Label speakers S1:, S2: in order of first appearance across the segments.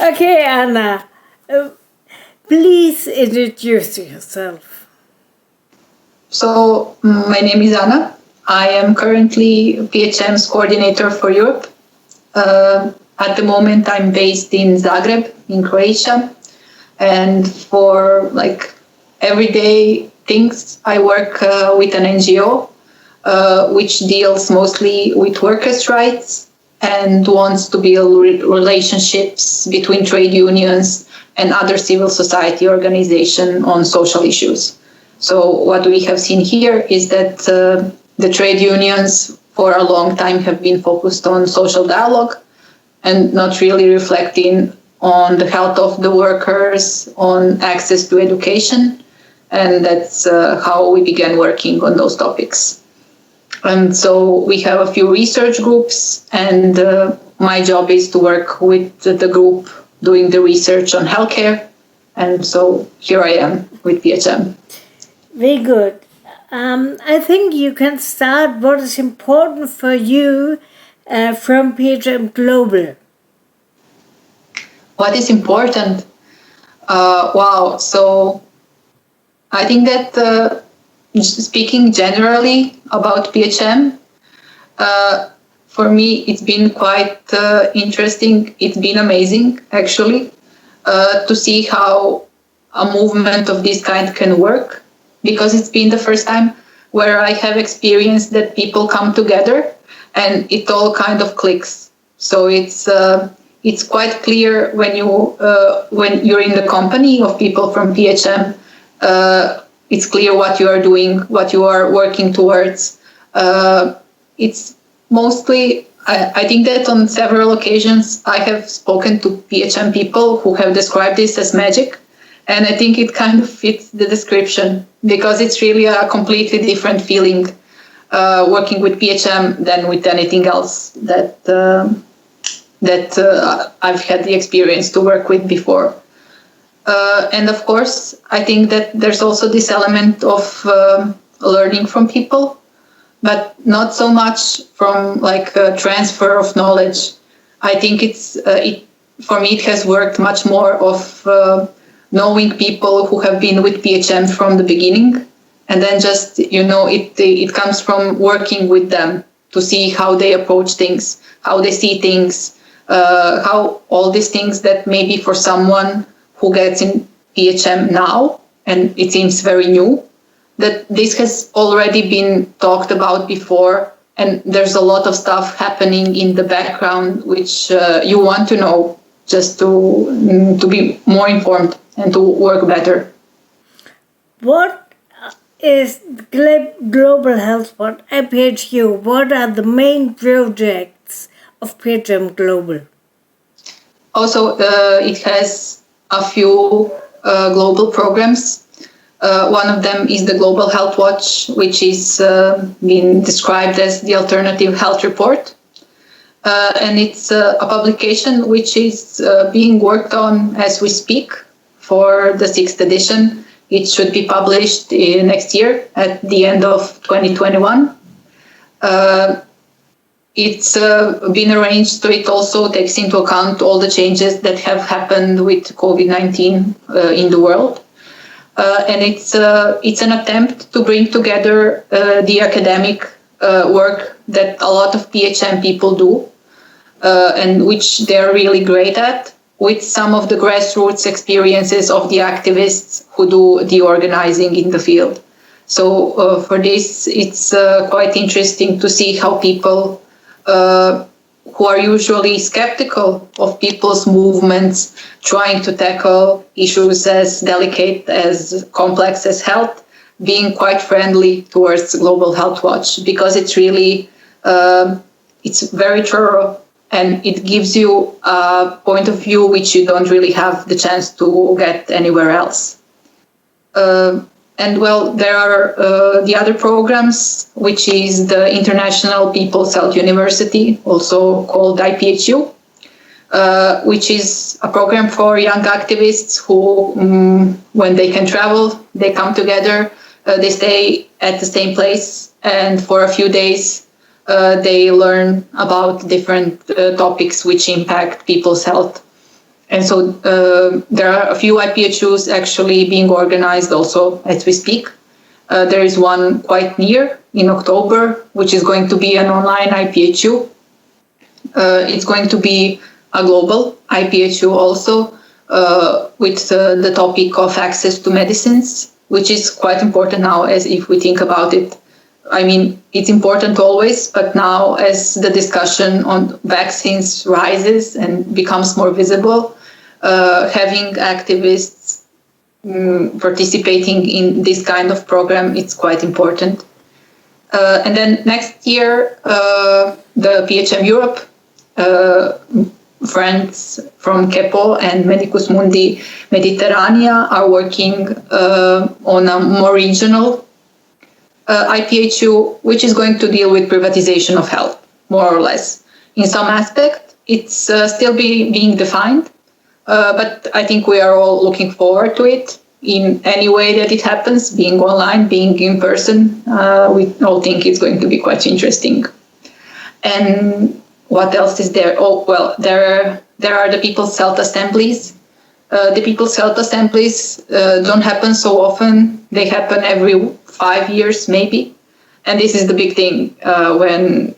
S1: Okay, Anna, please introduce yourself.
S2: So, my name is Anna. I am currently PHM's coordinator for Europe. At the moment, I'm based in Zagreb, in Croatia. And for everyday things, I work with an NGO, which deals mostly with workers' rights and wants to build relationships between trade unions and other civil society organizations on social issues. So what we have seen here is that the trade unions for a long time have been focused on social dialogue and not really reflecting on the health of the workers, on access to education. And that's how we began working on those topics. And so we have a few research groups, and my job is to work with the group doing the research on healthcare. And so here I am with PHM.
S1: Very good. I think you can start what is important for you from PHM Global.
S2: What is important? Wow. So I think that speaking generally about PHM, for me, it's been quite interesting. It's been amazing, actually, to see how a movement of this kind can work, because it's been the first time where I have experienced that people come together and it all kind of clicks. So it's quite clear when you're in the company of people from PHM. It's clear what you are doing, what you are working towards. It's mostly, I think that on several occasions I have spoken to PHM people who have described this as magic. And I think it kind of fits the description, because it's really a completely different feeling working with PHM than with anything else that I've had the experience to work with before. And of course, I think that there's also this element of learning from people, but not so much from a transfer of knowledge. I think for me, it has worked much more of knowing people who have been with PHM from the beginning, and then just, it comes from working with them to see how they approach things, how they see things, how all these things that maybe for someone who gets in PHM now, and it seems very new, that this has already been talked about before, and there's a lot of stuff happening in the background which you want to know just to be more informed and to work better.
S1: What is Global Health Watch at PHU? What are the main projects of PHM Global?
S2: Also, it has a few global programs. One of them is the Global Health Watch, which is being described as the Alternative Health Report. And it's a publication which is being worked on as we speak for the 6th edition. It should be published next year at the end of 2021. It's been arranged so it also takes into account all the changes that have happened with COVID-19 in the world. And it's an attempt to bring together the academic work that a lot of PHM people do, and which they're really great at, with some of the grassroots experiences of the activists who do the organizing in the field. So for this, it's quite interesting to see how people who are usually skeptical of people's movements trying to tackle issues as delicate, as complex as health, being quite friendly towards Global Health Watch, because it's really, it's very thorough, and it gives you a point of view which you don't really have the chance to get anywhere else. And well, there are the other programs, which is the International People's Health University, also called IPHU, which is a program for young activists who, when they can travel, they come together, they stay at the same place, and for a few days, they learn about different topics which impact people's health. And so there are a few IPHUs actually being organized also as we speak. There is one quite near in October, which is going to be an online IPHU. It's going to be a global IPHU also, with the topic of access to medicines, which is quite important now, as if we think about it. I mean, it's important always, but now as the discussion on vaccines rises and becomes more visible, having activists participating in this kind of program, it's quite important. And then next year, the PHM Europe, friends from CEPO and Medicus Mundi Mediterranea are working on a more regional IPHU, which is going to deal with privatization of health, more or less. In some aspect, it's still being defined, but I think we are all looking forward to it in any way that it happens, being online, being in person. We all think it's going to be quite interesting. And what else is there? Oh, well, there are the People's Health Assemblies. The People's Health Assemblies don't happen so often. They happen every 5 years, maybe. And this is the big thing, when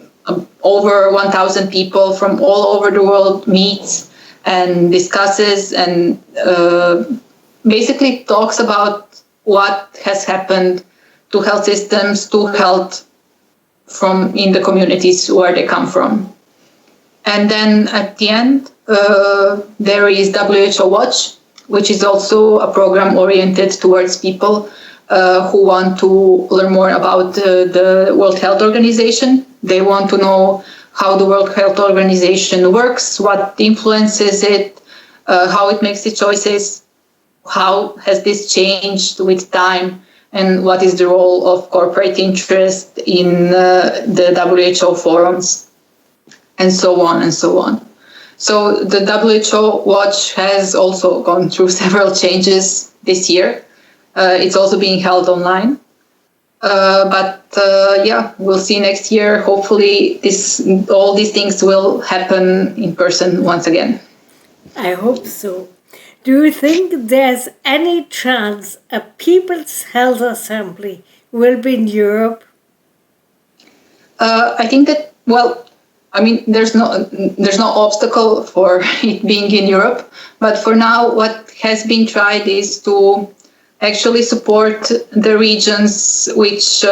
S2: over 1,000 people from all over the world meets and discusses and basically talks about what has happened to health systems, to health in the communities where they come from. And then at the end, there is WHO Watch, which is also a program oriented towards people who want to learn more about the World Health Organization. They want to know how the World Health Organization works, what influences it, how it makes its choices, how has this changed with time, and what is the role of corporate interest in the WHO forums, and so on and so on. So the WHO Watch has also gone through several changes this year. It's also being held online. But we'll see next year. Hopefully all these things will happen in person once again.
S1: I hope so. Do you think there's any chance a People's Health Assembly will be in Europe?
S2: I think that, there's no obstacle for it being in Europe. But for now, what has been tried is to actually support the regions which,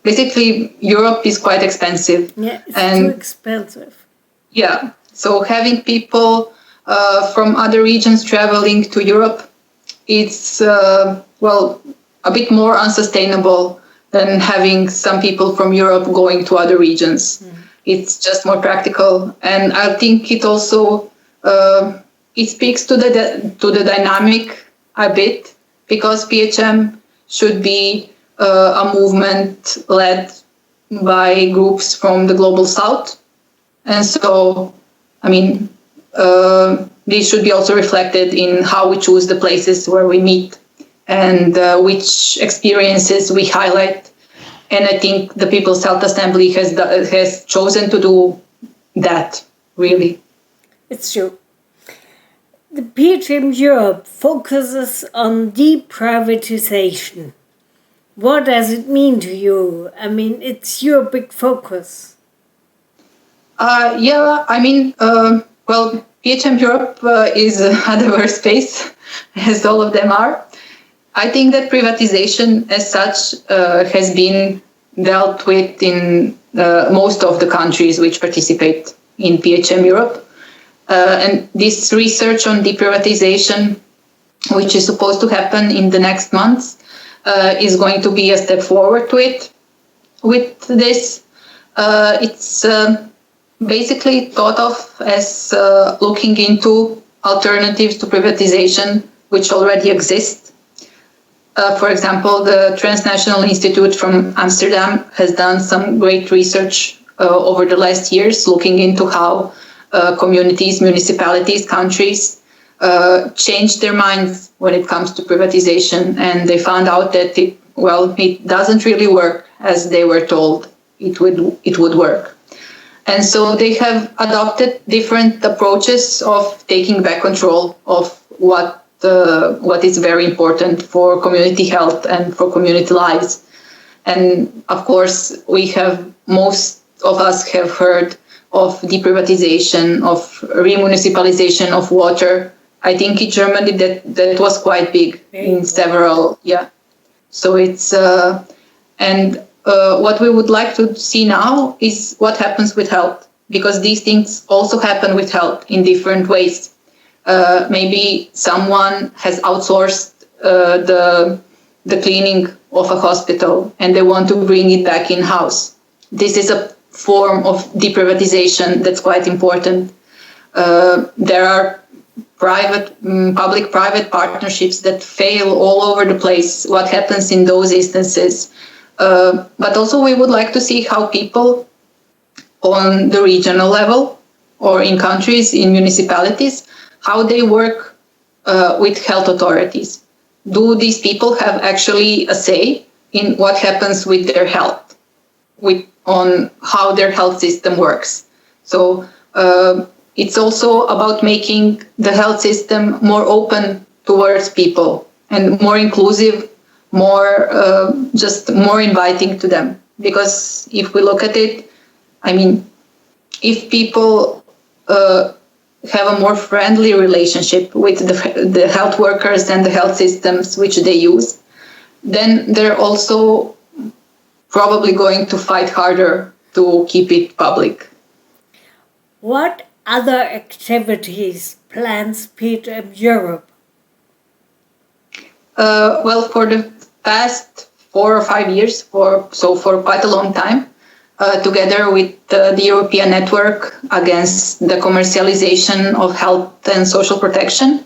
S2: basically Europe is quite expensive.
S1: Yeah, it's too expensive.
S2: Yeah, so having people from other regions traveling to Europe, it's, a bit more unsustainable than having some people from Europe going to other regions. Mm. It's just more practical. And I think it also, it speaks to the dynamic a bit, because PHM should be a movement led by groups from the Global South. And so, this should be also reflected in how we choose the places where we meet and which experiences we highlight. And I think the People's Health Assembly has chosen to do that, really.
S1: It's true. The PHM Europe focuses on deprivatization. What does it mean to you? It's your big focus.
S2: PHM Europe is a diverse space, as all of them are. I think that privatization as such has been dealt with in most of the countries which participate in PHM Europe. And this research on deprivatization, which is supposed to happen in the next months, is going to be a step forward to it. With this, it's basically thought of as looking into alternatives to privatization which already exist. For example, the Transnational Institute from Amsterdam has done some great research over the last years, looking into how communities, municipalities, countries change their minds when it comes to privatization, and they found out that it doesn't really work as they were told it would work. And so they have adopted different approaches of taking back control of what is very important for community health and for community lives. And of course, most of us have heard of deprivatization, of remunicipalization of water. I think in Germany that was quite big in several, yeah. So it's, what we would like to see now is what happens with health, because these things also happen with health in different ways. Maybe someone has outsourced the cleaning of a hospital and they want to bring it back in-house. This is a form of deprivatization that's quite important. There are public-private partnerships that fail all over the place. What happens in those instances? But also we would like to see how people on the regional level or in countries, in municipalities, how they work with health authorities. Do these people have actually a say in what happens with their health, on how their health system works? So it's also about making the health system more open towards people and more inclusive, just more inviting to them. Because if we look at it, I mean, if people have a more friendly relationship with the health workers and the health systems which they use, then they're also probably going to fight harder to keep it public.
S1: What other activities plans PHM Europe?
S2: Well, for the past 4 or 5 years, for quite a long time, together with the European Network Against the Commercialization of Health and Social Protection,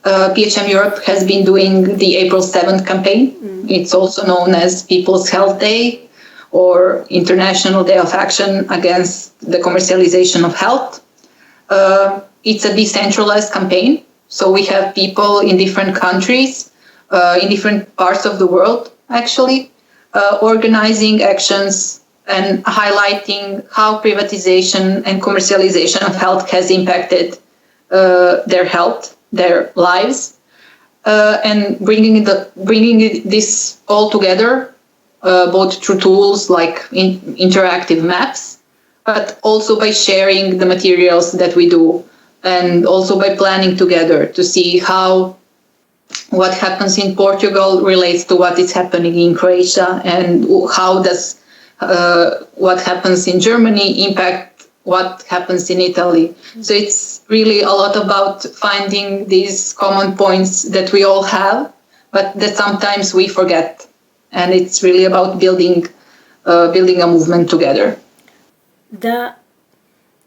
S2: PHM Europe has been doing the April 7th campaign. It's also known as People's Health Day or International Day of Action Against the Commercialization of Health. It's a decentralized campaign, so we have people in different countries, in different parts of the world, actually, organizing actions and highlighting how privatization and commercialization of health has impacted their health, their lives, and bringing this all together, both through tools like interactive maps, but also by sharing the materials that we do, and also by planning together to see how what happens in Portugal relates to what is happening in Croatia, and how does what happens in Germany impact what happens in Italy. So it's really a lot about finding these common points that we all have, but that sometimes we forget. And it's really about building a movement together.
S1: The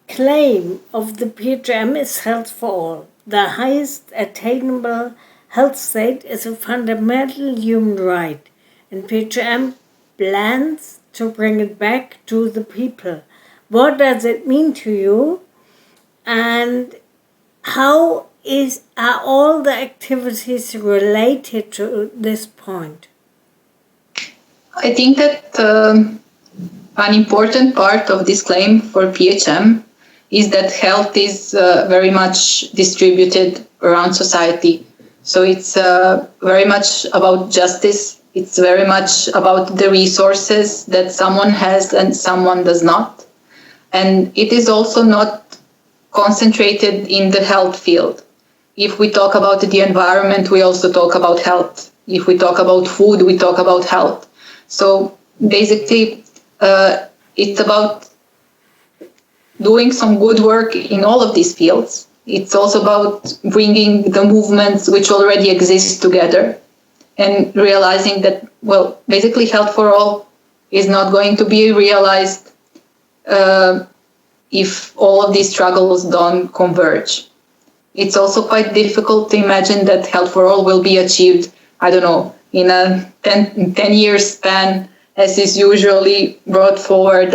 S1: claim of the PHM is health for all. The highest attainable health state is a fundamental human right, and PHM plans to bring it back to the people. What does it mean to you, and how are all the activities related to this point?
S2: I think that an important part of this claim for PHM is that health is very much distributed around society. So it's very much about justice. It's very much about the resources that someone has and someone does not. And it is also not concentrated in the health field. If we talk about the environment, we also talk about health. If we talk about food, we talk about health. So basically, it's about doing some good work in all of these fields. It's also about bringing the movements which already exist together and realizing that, well, basically health for all is not going to be realized if all of these struggles don't converge. It's also quite difficult to imagine that health for all will be achieved, I don't know, in a 10-year span, as is usually brought forward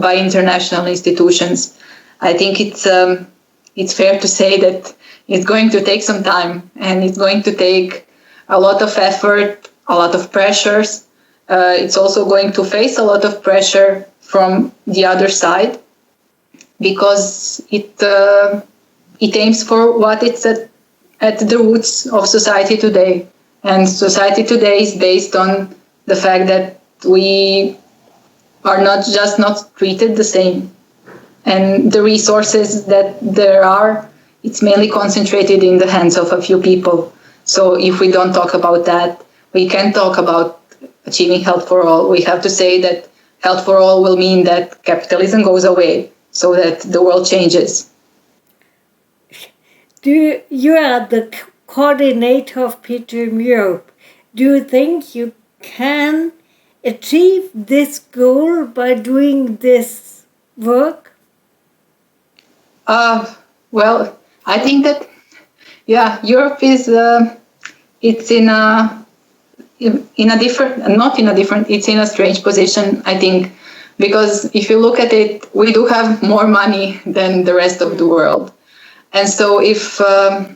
S2: by international institutions. I think it's fair to say that it's going to take some time, and it's going to take a lot of effort, a lot of pressures. It's also going to face a lot of pressure from the other side. because it aims for what it's at the roots of society today. And society today is based on the fact that we are not treated the same. And the resources that there are, it's mainly concentrated in the hands of a few people. So if we don't talk about that, we can't talk about achieving health for all. We have to say that health for all will mean that capitalism goes away, so that the world changes.
S1: You are the coordinator of PHM Europe. Do you think you can achieve this goal by doing this work?
S2: Well, I think that, Europe is, it's in a strange position, I think, because if you look at it, we do have more money than the rest of the world. And so I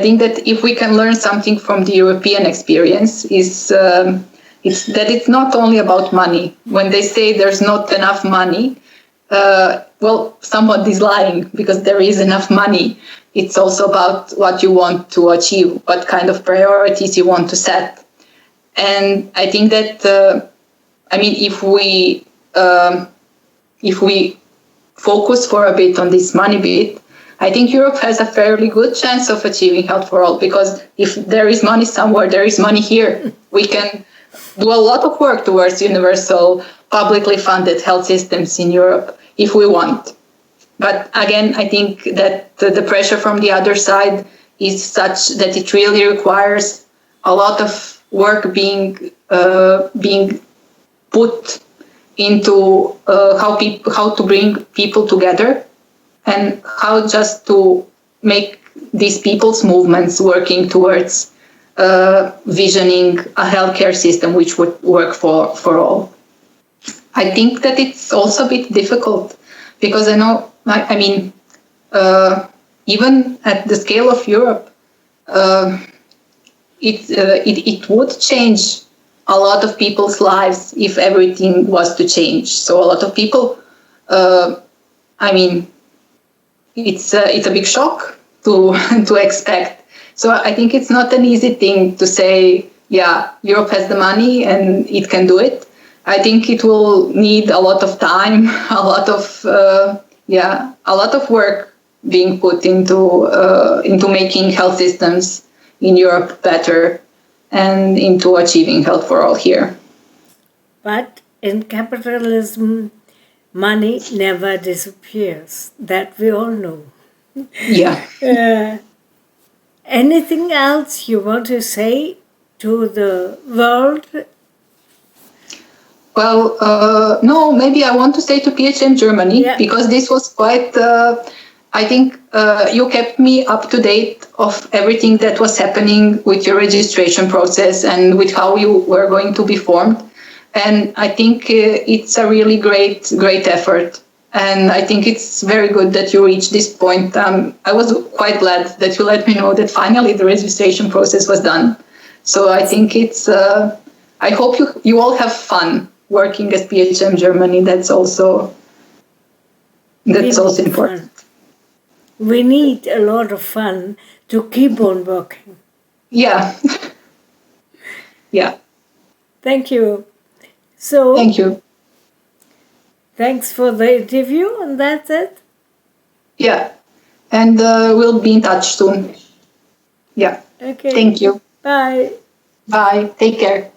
S2: think that if we can learn something from the European experience, it's that it's not only about money. When they say there's not enough money, someone is lying, because there is enough money. It's also about what you want to achieve, what kind of priorities you want to set. And I think that, if we focus for a bit on this money bit, I think Europe has a fairly good chance of achieving health for all, because if there is money somewhere, there is money here. We can do a lot of work towards universal, publicly funded health systems in Europe if we want. But again, I think that the pressure from the other side is such that it really requires a lot of work being put into how to bring people together, and how just to make these people's movements working towards visioning a healthcare system which would work for all. I think that it's also a bit difficult, because I know, even at the scale of Europe, it would change a lot of people's lives if everything was to change. So a lot of people, it's a big shock to expect. So I think it's not an easy thing to say, Europe has the money and it can do it. I think it will need a lot of time, a lot of work being put into making health systems in Europe better, and into achieving health for all here.
S1: But in capitalism, money never disappears. That we all know.
S2: Yeah.
S1: Anything else you want to say to the world?
S2: Well, no, maybe I want to say to PHM Germany, because this was quite, I think you kept me up to date of everything that was happening with your registration process and with how you were going to be formed. And I think it's a really great effort. And I think it's very good that you reached this point. I was quite glad that you let me know that finally the registration process was done. So I think it's, I hope you all have fun working at PHM Germany. That's also important.
S1: We need a lot of fun to keep on working.
S2: Yeah. Yeah.
S1: Thank you. So,
S2: thank you.
S1: Thanks for the interview, and that's it.
S2: Yeah. And we'll be in touch soon. Yeah.
S1: Okay.
S2: Thank you.
S1: Bye.
S2: Bye. Take care.